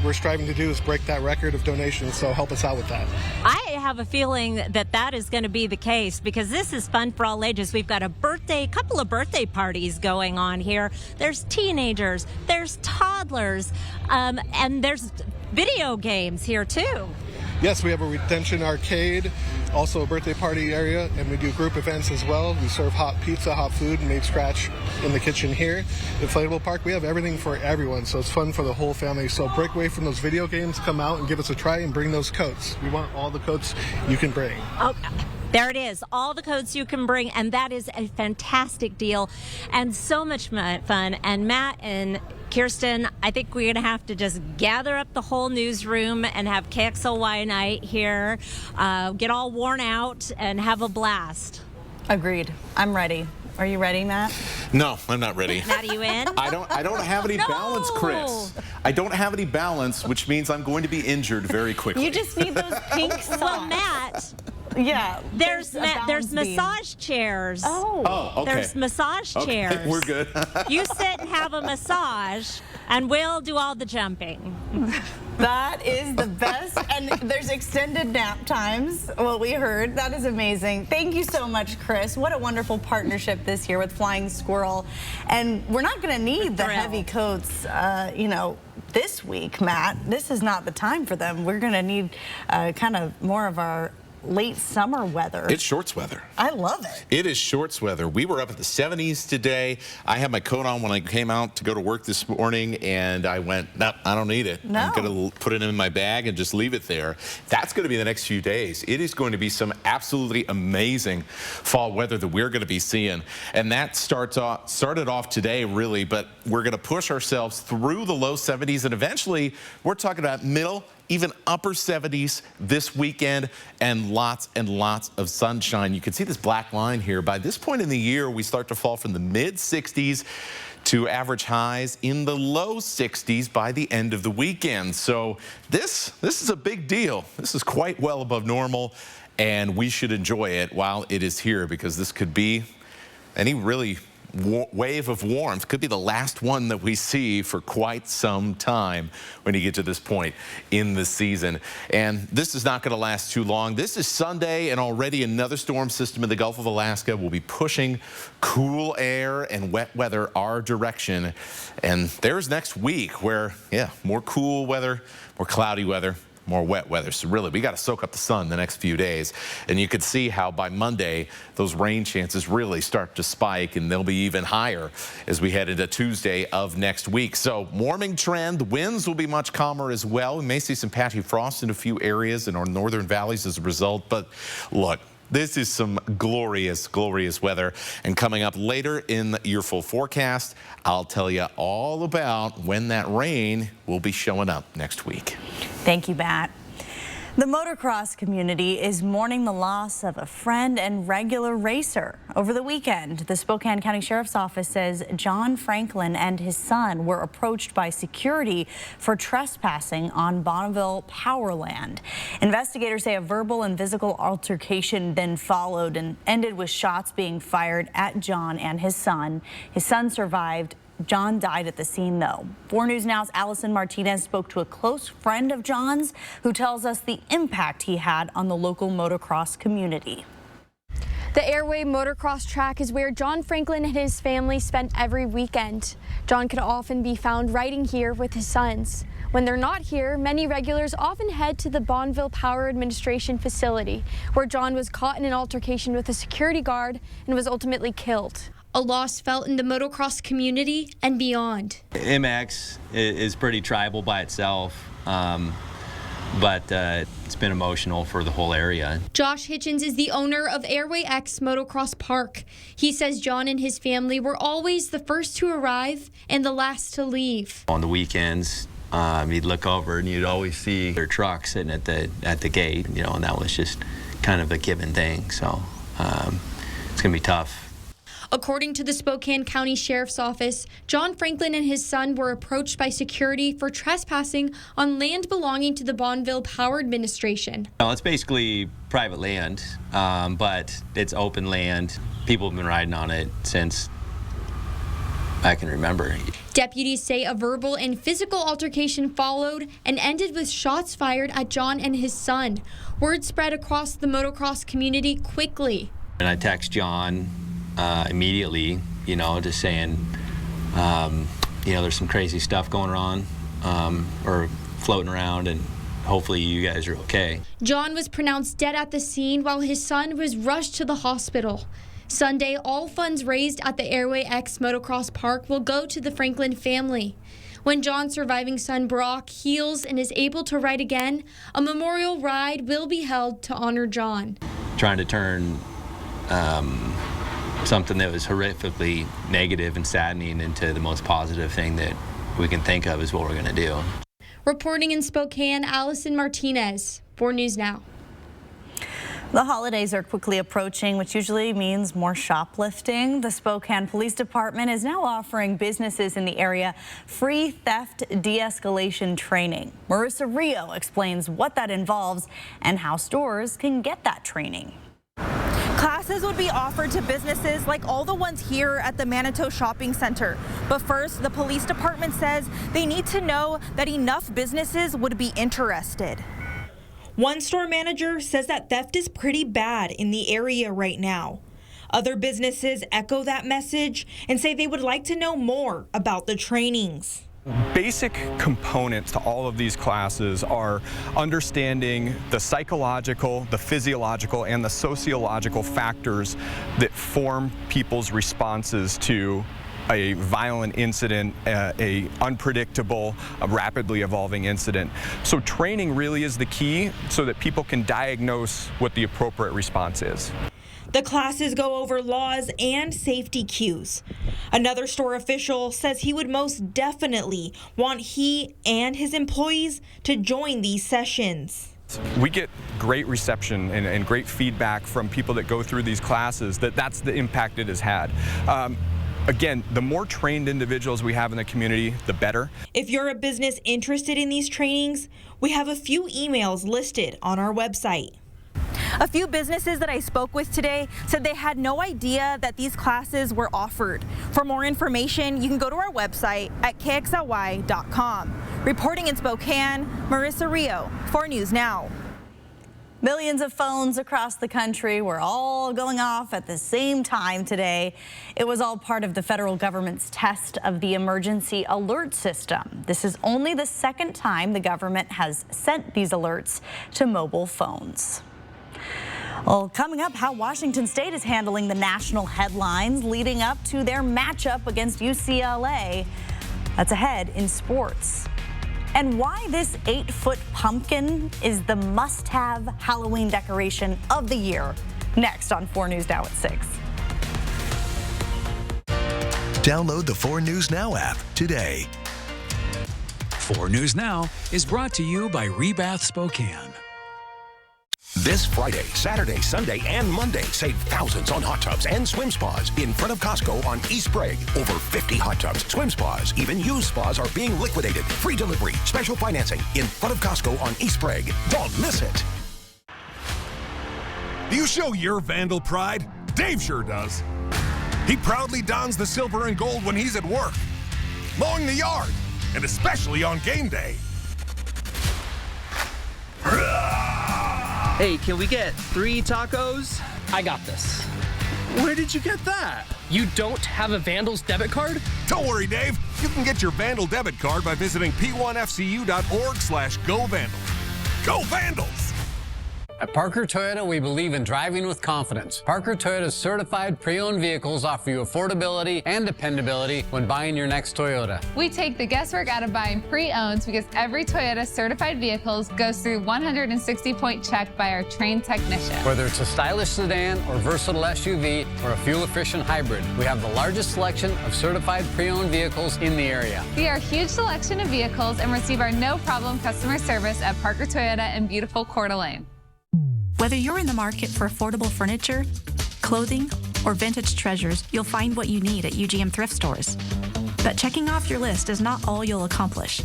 we're striving to do, is break that record of donations. So help us out with that. I have a feeling that is going to be the case because this is fun for all ages. We've got a couple of birthday parties going on here. There's teenagers, there's toddlers, and there's video games here too. Yes, we have a retention arcade, also a birthday party area, and we do group events as well. We serve hot pizza, hot food, made scratch in the kitchen here. The inflatable park, we have everything for everyone, so it's fun for the whole family. So break away from those video games, come out and give us a try and bring those coats. We want all the coats you can bring. Okay. There it is, all the coats you can bring, and that is a fantastic deal and so much fun. And Matt and Kirsten, I think we're going to have to just gather up the whole newsroom and have KXLY night here, get all worn out and have a blast. Agreed. I'm ready. Are you ready, Matt? No, I'm not ready. Matt, are you in? I don't have any balance, Chris. I don't have any balance, which means I'm going to be injured very quickly. You just need those pink socks. Well, Matt. Yeah. There's massage chairs. Oh, okay. There's massage chairs. Okay, we're good. You sit and have a massage, and we'll do all the jumping. That is the best. And there's extended nap times, what we heard. That is amazing. Thank you so much, Chris. What a wonderful partnership this year with Flying Squirrel. And we're not going to need the heavy coats, this week, Matt. This is not the time for them. We're going to need kind of more of our late summer weather. It's shorts weather. I love it. It is shorts weather. We were up at the 70s today. I had my coat on when I came out to go to work this morning, and I went, no, I don't need it. No. I'm going to put it in my bag and just leave it there. That's going to be the next few days. It is going to be some absolutely amazing fall weather that we're going to be seeing. And that started off today, really, but we're going to push ourselves through the low 70s, and eventually we're talking about middle, even upper 70s this weekend, and lots of sunshine. You can see this black line here. By this point in the year, we start to fall from the mid 60s to average highs in the low 60s by the end of the weekend. So this is a big deal. This is quite well above normal, and we should enjoy it while it is here, because this could be any really wave of warmth. Could be the last one that we see for quite some time when you get to this point in the season. And this is not going to last too long. This is Sunday, and already another storm system in the Gulf of Alaska will be pushing cool air and wet weather our direction. And there's next week where, yeah, more cool weather, more cloudy weather, more wet weather. So really, we got to soak up the sun the next few days. And you could see how by Monday, those rain chances really start to spike, and they'll be even higher as we head into Tuesday of next week. So warming trend, the winds will be much calmer as well. We may see some patchy frost in a few areas in our northern valleys as a result. But look, this is some glorious, glorious weather. And coming up later in your full forecast, I'll tell you all about when that rain will be showing up next week. Thank you, Matt. The motocross community is mourning the loss of a friend and regular racer. Over the weekend, the Spokane County Sheriff's Office says John Franklin and his son were approached by security for trespassing on Bonneville Powerland. Investigators say a verbal and physical altercation then followed and ended with shots being fired at John and his son. His son survived. John died at the scene, though. 4 News Now's Allison Martinez spoke to a close friend of John's who tells us the impact he had on the local motocross community. The Airway Motocross track is where John Franklin and his family spent every weekend. John could often be found riding here with his sons. When they're not here, many regulars often head to the Bonneville Power Administration facility, where John was caught in an altercation with a security guard and was ultimately killed. a loss felt in the motocross community and beyond. MX is pretty tribal by itself, but it's been emotional for the whole area. Josh Hitchens is the owner of Airway X Motocross Park. He says John and his family were always the first to arrive and the last to leave. On the weekends, you'd look over and you'd always see their truck sitting at the gate, you know, and that was just kind of a given thing. So it's gonna be tough. According to the Spokane County Sheriff's Office, John Franklin and his son were approached by security for trespassing on land belonging to the Bonneville Power Administration. Well, it's basically private land, but it's open land. People have been riding on it since I can remember. Deputies say a verbal and physical altercation followed and ended with shots fired at John and his son. Word spread across the motocross community quickly. And I text John immediately, you know, just saying, you know, there's some crazy stuff going on or floating around, and hopefully you guys are okay. John was pronounced dead at the scene while his son was rushed to the hospital. Sunday, all funds raised at the Airway X Motocross Park will go to the Franklin family. When John's surviving son Brock heals and is able to ride again, a memorial ride will be held to honor John. Trying to turn something that was horrifically negative and saddening into the most positive thing that we can think of is what we're going to do. Reporting in Spokane, Allison Martinez, 4 News Now. The holidays are quickly approaching, which usually means more shoplifting. The Spokane Police Department is now offering businesses in the area free theft de-escalation training. Marissa Rio explains what that involves and how stores can get that training. Classes would be offered to businesses like all the ones here at the Manitou Shopping Center. But first, the police department says they need to know that enough businesses would be interested. One store manager says that theft is pretty bad in the area right now. Other businesses echo that message and say they would like to know more about the trainings. Basic components to all of these classes are understanding the psychological, the physiological, and the sociological factors that form people's responses to a violent incident, a unpredictable, a rapidly evolving incident. So training really is the key so that people can diagnose what the appropriate response is. The classes go over laws and safety cues. Another store official says he would most definitely want he and his employees to join these sessions. We get great reception and great feedback from people that go through these classes that's the impact it has had. Again, the more trained individuals we have in the community, the better. If you're a business interested in these trainings, we have a few emails listed on our website. A few businesses that I spoke with today said they had no idea that these classes were offered. For more information, you can go to our website at kxly.com. Reporting in Spokane, Marissa Rio, 4 News Now. Millions of phones across the country were all going off at the same time today. It was all part of the federal government's test of the emergency alert system. This is only the second time the government has sent these alerts to mobile phones. Well, coming up, how Washington State is handling the national headlines leading up to their matchup against UCLA. That's ahead in sports. And why this 8-foot pumpkin is the must-have Halloween decoration of the year. Next on 4 News Now at 6. Download the 4 News Now app today. 4 News Now is brought to you by Rebath Spokane. This Friday, Saturday, Sunday, and Monday, save thousands on hot tubs and swim spas in front of Costco on East Sprague. Over 50 hot tubs, swim spas, even used spas are being liquidated. Free delivery, special financing in front of Costco on East Sprague. Don't miss it. Do you show your Vandal pride? Dave sure does. He proudly dons the silver and gold when he's at work, mowing the yard, and especially on game day. Hey, can we get 3 tacos? I got this. Where did you get that? You don't have a Vandals debit card? Don't worry, Dave. You can get your Vandal debit card by visiting p1fcu.org/govandals. Go Vandals! At Parker Toyota, we believe in driving with confidence. Parker Toyota's certified pre-owned vehicles offer you affordability and dependability when buying your next Toyota. We take the guesswork out of buying pre-owned because every Toyota certified vehicles goes through 160-point check by our trained technician. Whether it's a stylish sedan or versatile SUV or a fuel-efficient hybrid, we have the largest selection of certified pre-owned vehicles in the area. See our huge selection of vehicles and receive our no-problem customer service at Parker Toyota in beautiful Coeur d'Alene. Whether you're in the market for affordable furniture, clothing, or vintage treasures, you'll find what you need at UGM thrift stores. But checking off your list is not all you'll accomplish.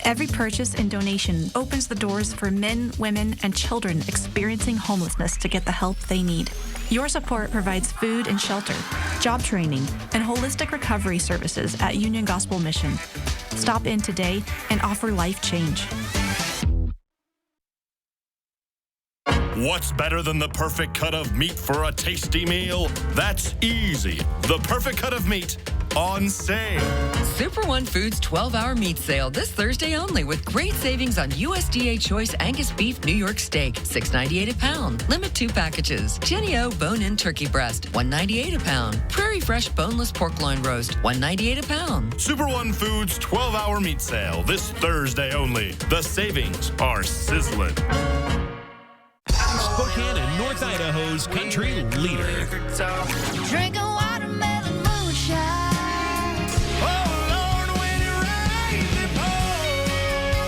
Every purchase and donation opens the doors for men, women, and children experiencing homelessness to get the help they need. Your support provides food and shelter, job training, and holistic recovery services at Union Gospel Mission. Stop in today and offer life change. What's better than the perfect cut of meat for a tasty meal? That's easy. The perfect cut of meat on sale. Super One Foods 12-hour meat sale this Thursday only with great savings on USDA Choice Angus Beef New York Steak, $6.98 a pound. Limit 2 packages. Jennie-O bone-in turkey breast, $1.98 a pound. Prairie Fresh boneless pork loin roast, $1.98 a pound. Super One Foods 12-hour meat sale this Thursday only. The savings are sizzling. Spokane and North Idaho's country leader. Drinking watermelon moonshine.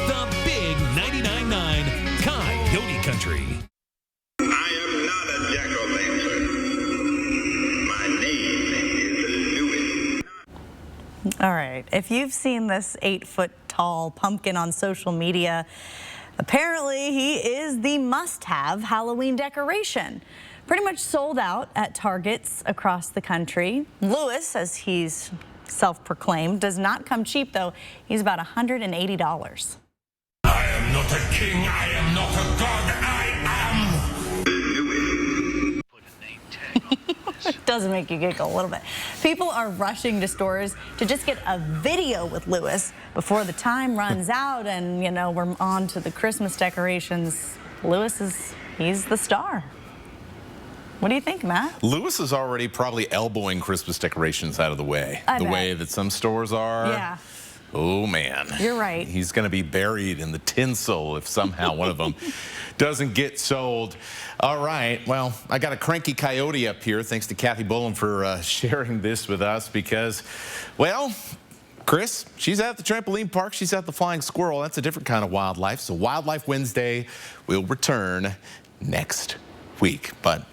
The big 99.9 Coyote Country. I am not a jack-o'-lantern. My name is Lewis. All right, if you've seen this 8-foot-tall pumpkin on social media, apparently he is the must-have Halloween decoration. Pretty much sold out at Targets across the country. Lewis, as he's self-proclaimed, does not come cheap though. He's about $180. I am not a king, I am not a god, I It does make you giggle a little bit. People are rushing to stores to just get a video with Lewis before the time runs out and, you know, we're on to the Christmas decorations. Lewis he's the star. What do you think, Matt? Lewis is already probably elbowing Christmas decorations out of the way. The way that some stores are. Yeah. Oh, man. You're right. He's going to be buried in the tinsel if somehow one of them doesn't get sold. All right. Well, I got a cranky coyote up here. Thanks to Kathy Bullen for sharing this with us because, well, Chris, she's at the trampoline park. She's at the flying squirrel. That's a different kind of wildlife. So Wildlife Wednesday will return next week. But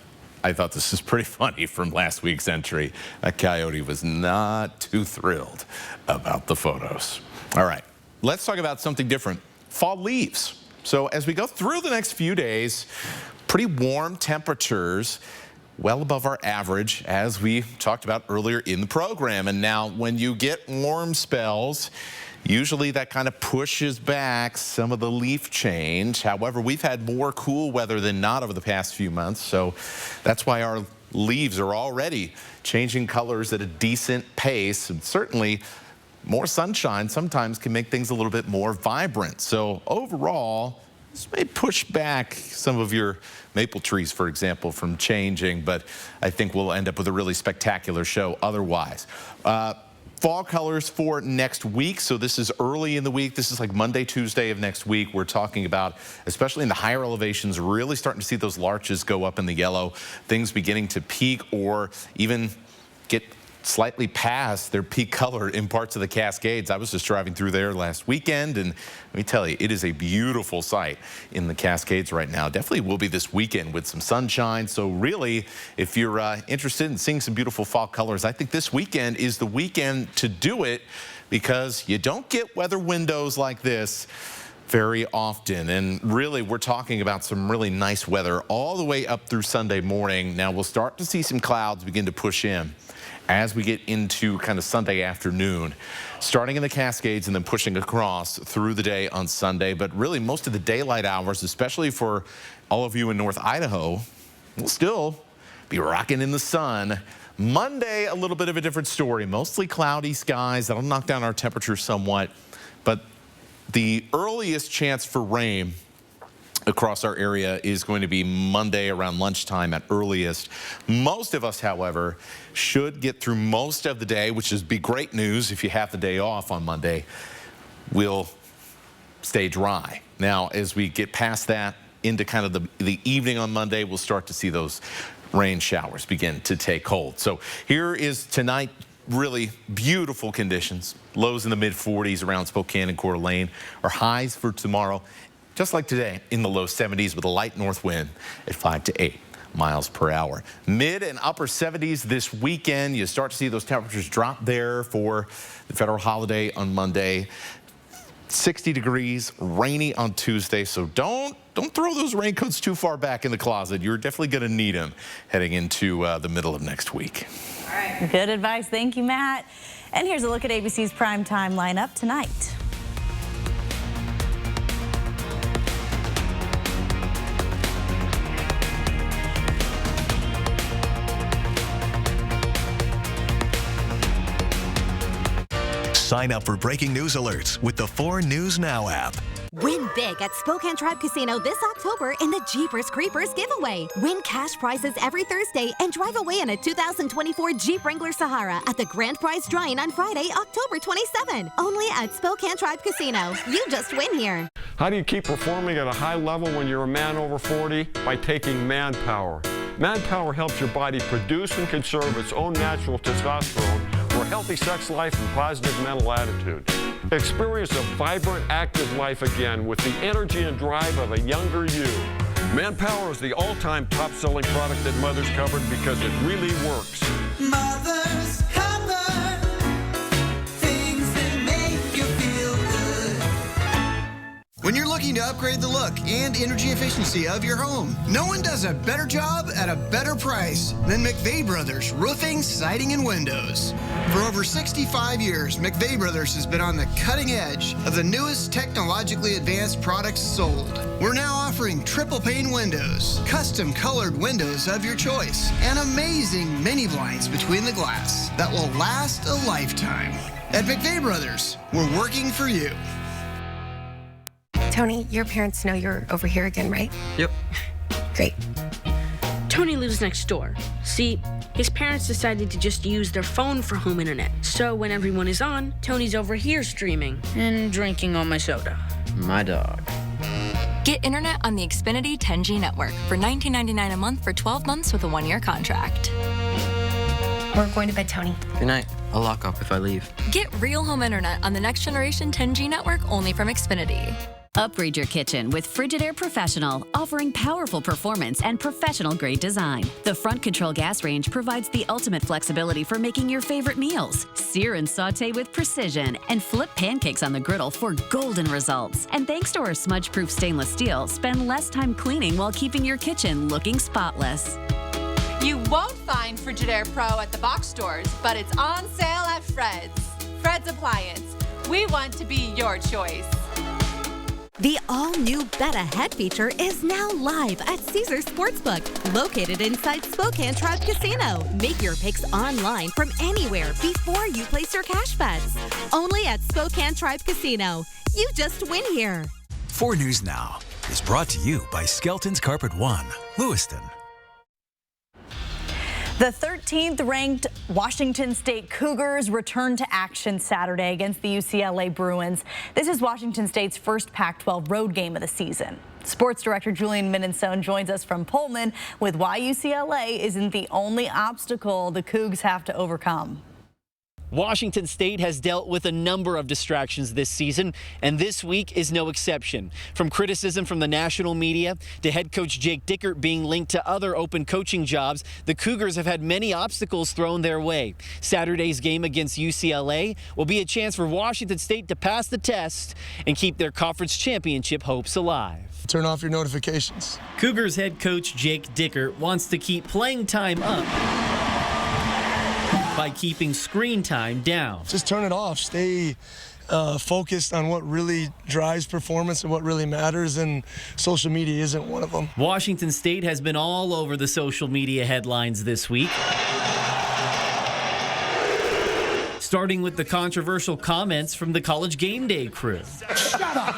I thought this was pretty funny from last week's entry. That coyote was not too thrilled about the photos. All right, let's talk about something different. Fall leaves. So as we go through the next few days, pretty warm temperatures, well above our average, as we talked about earlier in the program. And now when you get warm spells, usually that kind of pushes back some of the leaf change. However, we've had more cool weather than not over the past few months, so that's why our leaves are already changing colors at a decent pace. And certainly more sunshine sometimes can make things a little bit more vibrant. So overall, this may push back some of your maple trees, for example, from changing, but I think we'll end up with a really spectacular show otherwise. Fall colors for next week. So this is early in the week. This is like Monday, Tuesday of next week. We're talking about, especially in the higher elevations, really starting to see those larches go up in the yellow, things beginning to peak or even get slightly past their peak color in parts of the Cascades. I was just driving through there last weekend, and let me tell you, it is a beautiful sight in the Cascades right now. Definitely will be this weekend with some sunshine. So really, if you're interested in seeing some beautiful fall colors, I think this weekend is the weekend to do it because you don't get weather windows like this very often. And really, we're talking about some really nice weather all the way up through Sunday morning. Now, we'll start to see some clouds begin to push in as we get into kind of Sunday afternoon, starting in the Cascades and then pushing across through the day on Sunday. But really, most of the daylight hours, especially for all of you in North Idaho, will still be rocking in the sun. Monday, a little bit of a different story. Mostly cloudy skies. That'll knock down our temperature somewhat. But the earliest chance for rain across our area is going to be Monday around lunchtime at earliest. Most of us, however, should get through most of the day, which is be great news if you have the day off on Monday. We'll stay dry. Now, as we get past that into kind of the evening on Monday, we'll start to see those rain showers begin to take hold. So here is tonight. Really beautiful conditions. Lows in the mid-40s around Spokane and Coeur d'Alene. Our highs for tomorrow, just like today, in the low 70s with a light north wind at 5 to 8 miles per hour. Mid and upper 70s this weekend. You start to see those temperatures drop there for the federal holiday on Monday. 60 degrees, rainy on Tuesday, so don't throw those raincoats too far back in the closet. You're definitely going to need them heading into the middle of next week. All right. Good advice. Thank you, Matt. And here's a look at ABC's primetime lineup tonight. Sign up for breaking news alerts with the 4 News Now app. Win big at Spokane Tribe Casino this October in the Jeepers Creepers giveaway. Win cash prizes every Thursday and drive away in a 2024 Jeep Wrangler Sahara at the grand prize drawing on Friday, October 27. Only at Spokane Tribe Casino. You just win here. How do you keep performing at a high level when you're a man over 40? By taking Manpower. Manpower helps your body produce and conserve its own natural testosterone for a healthy sex life and positive mental attitude. Experience a vibrant, active life again with the energy and drive of a younger you. Manpower is the all-time top-selling product at Mother's Cupboard because it really works. Mother's Cupboard, things that make you feel good. When you're looking to upgrade the look and energy efficiency of your home, no one does a better job at a better price than McVeigh Brothers Roofing, Siding, and Windows. For over 65 years, McVeigh Brothers has been on the cutting edge of the newest technologically advanced products sold. We're now offering triple pane windows, custom colored windows of your choice, and amazing mini blinds between the glass that will last a lifetime. At McVeigh Brothers, we're working for you. Tony, your parents know you're over here again, right? Yep. Great. Tony lives next door. See, his parents decided to just use their phone for home internet. So when everyone is on, Tony's over here streaming and drinking all my soda. My dog. Get internet on the Xfinity 10G network for $19.99 a month for 12 months with a 1-year contract. We're going to bed, Tony. Good night. I'll lock up if I leave. Get real home internet on the next generation 10G network only from Xfinity. Upgrade your kitchen with Frigidaire Professional, offering powerful performance and professional-grade design. The front control gas range provides the ultimate flexibility for making your favorite meals. Sear and saute with precision, and flip pancakes on the griddle for golden results. And thanks to our smudge-proof stainless steel, spend less time cleaning while keeping your kitchen looking spotless. You won't find Frigidaire Pro at the box stores, but it's on sale at Fred's. Fred's Appliance. We want to be your choice. The all-new Bet Ahead feature is now live at Caesars Sportsbook, located inside Spokane Tribe Casino. Make your picks online from anywhere before you place your cash bets. Only at Spokane Tribe Casino. You just win here. 4 News Now is brought to you by Skelton's Carpet One, Lewiston. The 13th ranked Washington State Cougars return to action Saturday against the UCLA Bruins. This is Washington State's first Pac-12 road game of the season. Sports director Julian Minnesone joins us from Pullman with why UCLA isn't the only obstacle the Cougs have to overcome. Washington State has dealt with a number of distractions this season, and this week is no exception. From criticism from the national media to head coach Jake Dickert being linked to other open coaching jobs, the Cougars have had many obstacles thrown their way. Saturday's game against UCLA will be a chance for Washington State to pass the test and keep their conference championship hopes alive. Turn off your notifications. Cougars head coach Jake Dickert wants to keep playing time up by keeping screen time down. Just turn it off. Stay focused on what really drives performance and what really matters, and social media isn't one of them. Washington State has been all over the social media headlines this week. starting with the controversial comments from the College Game Day crew. Shut up,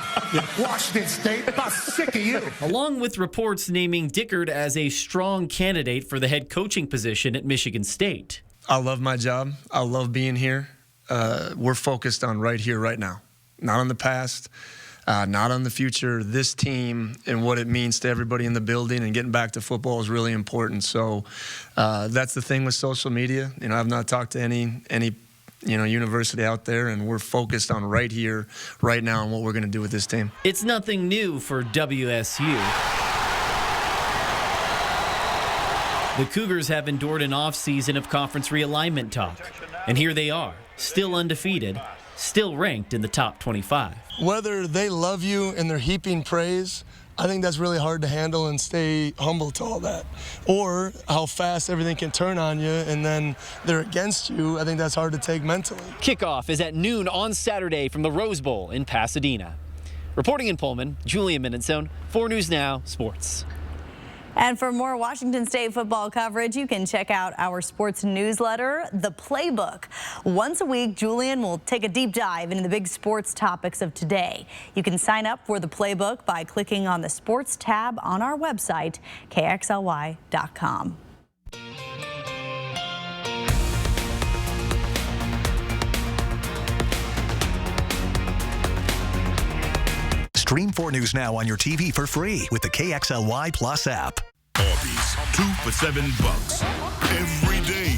Washington State. I'm sick of you. Along with reports naming Dickert as a strong candidate for the head coaching position at Michigan State. I love my job. I love being here. We're focused on right here, right now. Not on the past, not on the future. This team and what it means to everybody in the building and getting back to football is really important. So that's the thing with social media. You know, I've not talked to any university out there, and we're focused on right here, right now, and what we're going to do with this team. It's nothing new for WSU. The Cougars have endured an off-season of conference realignment talk, and here they are, still undefeated, still ranked in the top 25. Whether they love you and they're heaping praise, I think that's really hard to handle and stay humble to all that. Or how fast everything can turn on you and then they're against you, I think that's hard to take mentally. Kickoff is at noon on Saturday from the Rose Bowl in Pasadena. Reporting in Pullman, Julian Minutson, 4 News Now Sports. And for more Washington State football coverage, you can check out our sports newsletter, The Playbook. Once a week, Julian will take a deep dive into the big sports topics of today. You can sign up for The Playbook by clicking on the sports tab on our website, kxly.com. Stream 4 News Now on your TV for free with the KXLY Plus app. Arby's, 2 for $7 every day.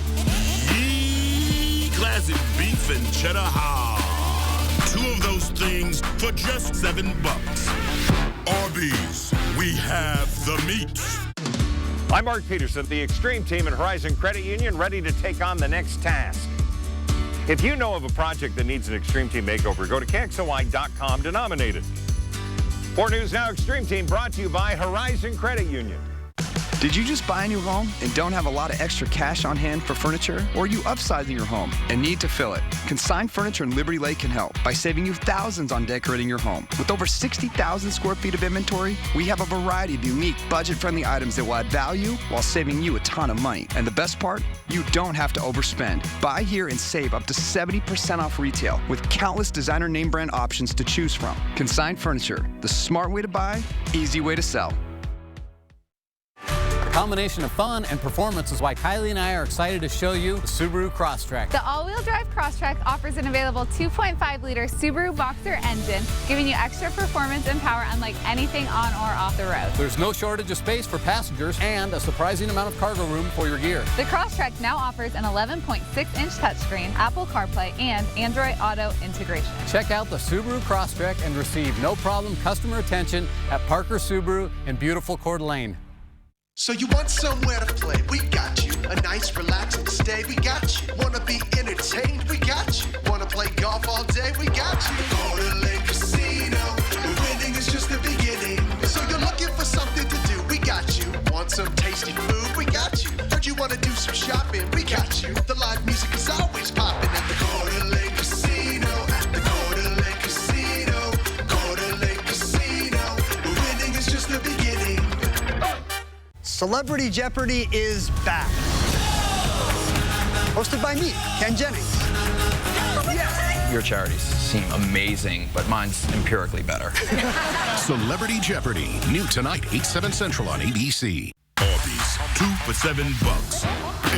Yee, classic beef and cheddar hot. 2 of those things for just $7. Arby's, we have the meat. I'm Mark Peterson, the Extreme Team and Horizon Credit Union, ready to take on the next task. If you know of a project that needs an Extreme Team makeover, go to KXLY.com to nominate it. 4 News Now Extreme Team brought to you by Horizon Credit Union. Did you just buy a new home and don't have a lot of extra cash on hand for furniture? Or are you upsizing your home and need to fill it? Consigned Furniture in Liberty Lake can help by saving you thousands on decorating your home. With over 60,000 square feet of inventory, we have a variety of unique, budget-friendly items that will add value while saving you a ton of money. And the best part? You don't have to overspend. Buy here and save up to 70% off retail with countless designer name brand options to choose from. Consigned Furniture, the smart way to buy, easy way to sell. Combination of fun and performance is why Kylie and I are excited to show you the Subaru Crosstrek. The all-wheel drive Crosstrek offers an available 2.5-liter Subaru Boxer engine, giving you extra performance and power unlike anything on or off the road. There's no shortage of space for passengers and a surprising amount of cargo room for your gear. The Crosstrek now offers an 11.6-inch touchscreen, Apple CarPlay, and Android Auto integration. Check out the Subaru Crosstrek and receive no-problem customer attention at Parker Subaru in beautiful Coeur d'Alene. So you want somewhere to play? We got you. A nice relaxing stay? We got you. Wanna be entertained? We got you. Wanna play golf all day? We got you. Coeur d'Alene Casino. Winning is just the beginning. So you're looking for something to do? We got you. Want some tasty food? We got you. Heard you wanna do some shopping? We got you. The live music is always popping at the Coeur d'Alene Casino. At the Coeur d'Alene Casino. Coeur d'Alene Casino. Winning is just the beginning. Celebrity Jeopardy is back. Hosted by me, Ken Jennings. Your charities seem amazing, but mine's empirically better. Celebrity Jeopardy, new tonight, 8/7 Central on ABC. Arby's, 2 for $7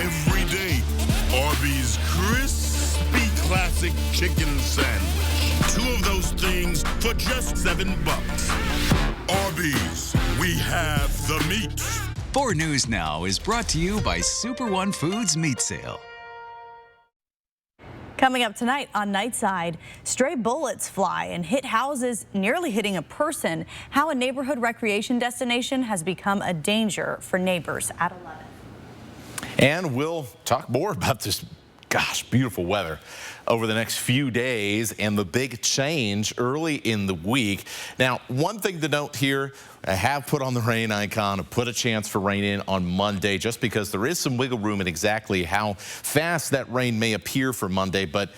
every day. Arby's crispy classic chicken sandwich. 2 of those things for just $7. Arby's, we have the meat. 4 News Now is brought to you by Super One Foods Meat Sale. Coming up tonight on Nightside, stray bullets fly and hit houses, nearly hitting a person. How a neighborhood recreation destination has become a danger for neighbors at 11. And we'll talk more about this, beautiful weather over the next few days and the big change early in the week. Now, one thing to note here, I have put on the rain icon, put a chance for rain in on Monday, just because there is some wiggle room in exactly how fast that rain may appear for Monday. But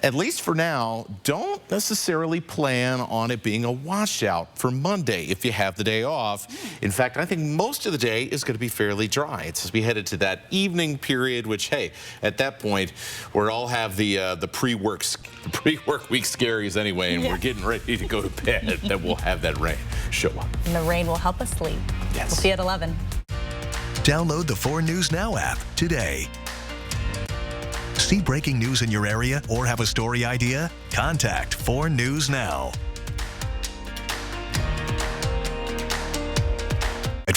at least for now, don't necessarily plan on it being a washout for Monday if you have the day off. In fact, I think most of the day is going to be fairly dry. It's as we headed to that evening period, which, hey, at that point, we all have the pre-work week scaries anyway, and we're getting ready to go to bed, that we'll have that rain show up. And the rain will help us sleep. Yes. We'll see you at 11. Download the 4 News Now app today. See breaking news in your area or have a story idea? Contact 4 News Now.